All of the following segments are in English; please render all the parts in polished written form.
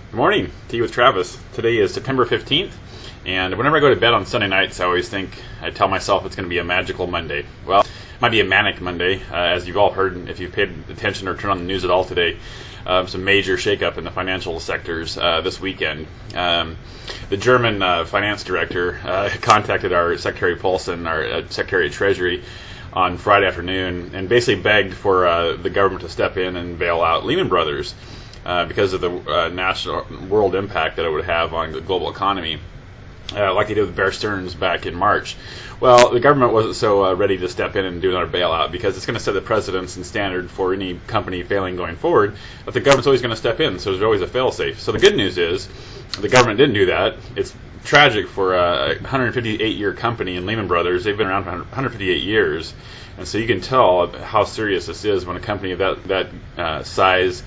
Good morning, Tea with Travis. Today is September 15th, and whenever I go to bed on Sunday nights, I tell myself it's going to be a magical Monday. Well, it might be a Manic Monday, as you've all heard if you've paid attention or turned on the news at all today. Some major shakeup in the financial sectors this weekend. The German finance director contacted our Secretary Paulson, our Secretary of Treasury, on Friday afternoon and basically begged for the government to step in and bail out Lehman Brothers because of the national world impact that it would have on the global economy, like they did with Bear Stearns back in March. Well, the government wasn't so ready to step in and do another bailout because it's going to set the precedence and standard for any company failing going forward, but the government's always going to step in, so there's always a fail-safe. So the good news is the government didn't do that. It's tragic for a 158-year company in Lehman Brothers. They've been around for 158 years, and so you can tell how serious this is when a company of that size,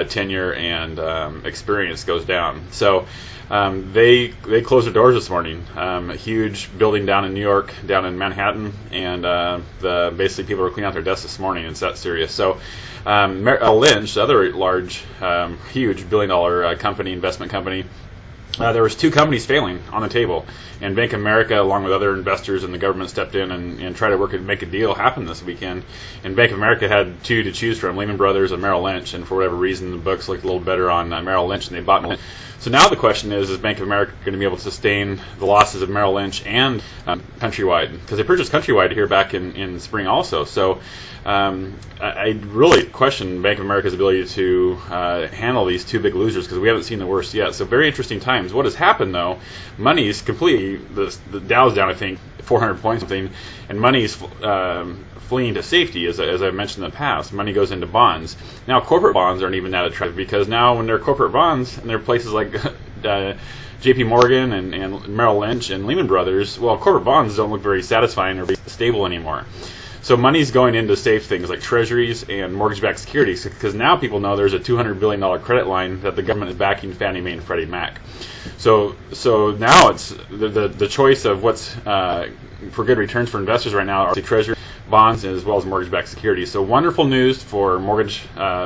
tenure, and experience goes down. So they closed their doors this morning. A huge building down in New York, down in Manhattan, and basically people were cleaning out their desks this morning. It's that serious. So Merrill Lynch, the other large, huge billion-dollar investment company, there was two companies failing on the table, and Bank of America, along with other investors and the government, stepped in and tried to make a deal happen this weekend. And Bank of America had two to choose from, Lehman Brothers and Merrill Lynch, and for whatever reason the books looked a little better on Merrill Lynch, and they bought Merrill Lynch. So now the question is Bank of America going to be able to sustain the losses of Merrill Lynch and Countrywide? Because they purchased Countrywide here back in spring also. So I really question Bank of America's ability to handle these two big losers, because we haven't seen the worst yet. So very interesting times. What has happened, though, money's completely, the Dow's down, I think, 400 points something, and money's fleeing to safety, as I've mentioned in the past. Money goes into bonds. Now corporate bonds aren't even that attractive, because now when they're corporate bonds, and they're places like JP Morgan and Merrill Lynch and Lehman Brothers, well, corporate bonds don't look very satisfying or very stable anymore. So money's going into safe things like treasuries and mortgage-backed securities, because now people know there's a $200 billion credit line that the government is backing Fannie Mae and Freddie Mac. So now it's the choice of what's for good returns for investors right now are treasury bonds as well as mortgage-backed securities. So wonderful news for mortgage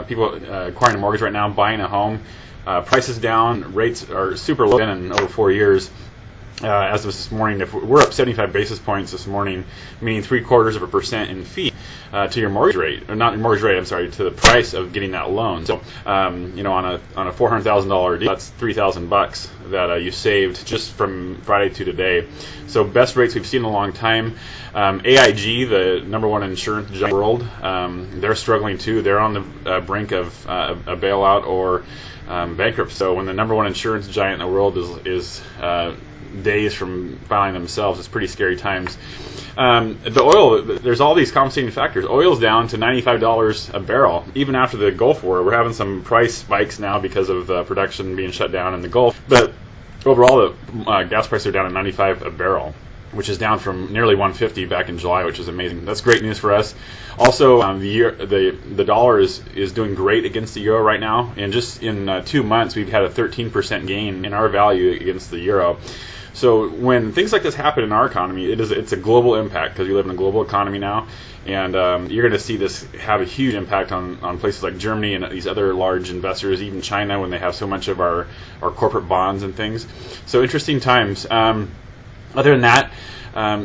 people acquiring a mortgage right now, buying a home. Prices down, rates are super low in over 4 years. As of this morning, if we're up 75 basis points this morning, meaning 0.75% in fee to your mortgage rate, or not your mortgage rate, I'm sorry, to the price of getting that loan. So, on a $400,000 deal, that's $3,000 that you saved just from Friday to today. So best rates we've seen in a long time. AIG, the number one insurance giant in the world, they're struggling too. They're on the brink of a bailout or bankruptcy. So when the number one insurance giant in the world is days from filing themselves, it's pretty scary times. The oil, there's all these compensating factors. Oil's down to $95 a barrel. Even after the Gulf War, we're having some price spikes now because of production being shut down in the Gulf. But overall, the gas prices are down at $95 a barrel, which is down from nearly $150 back in July, which is amazing. That's great news for us. Also, the dollar is doing great against the euro right now, and just in 2 months we've had a 13% gain in our value against the euro. So when things like this happen in our economy, it's a global impact, because we live in a global economy now, and you're going to see this have a huge impact on places like Germany and these other large investors, even China, when they have so much of our corporate bonds and things. So interesting times. Other than that,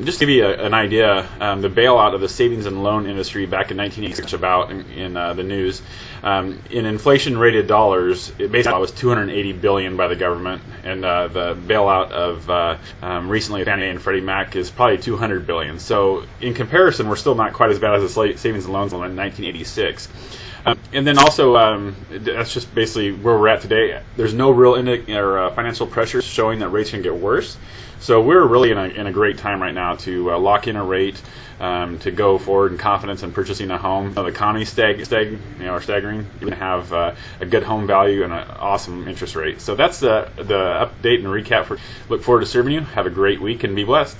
just to give you an idea, the bailout of the savings and loan industry back in 1986 about in the news, in inflation-rated dollars, it basically was $280 billion by the government, and the bailout of recently Fannie Mae and Freddie Mac is probably $200 billion. So in comparison, we're still not quite as bad as the savings and loans in 1986. And then also, that's just basically where we're at today. There's no real financial pressure showing that rates can get worse. So we're really in a great time right now to lock in a rate, to go forward in confidence in purchasing a home. The economy's staggering. You're going to have a good home value and an awesome interest rate. So that's the update and recap. Look forward to serving you. Have a great week and be blessed.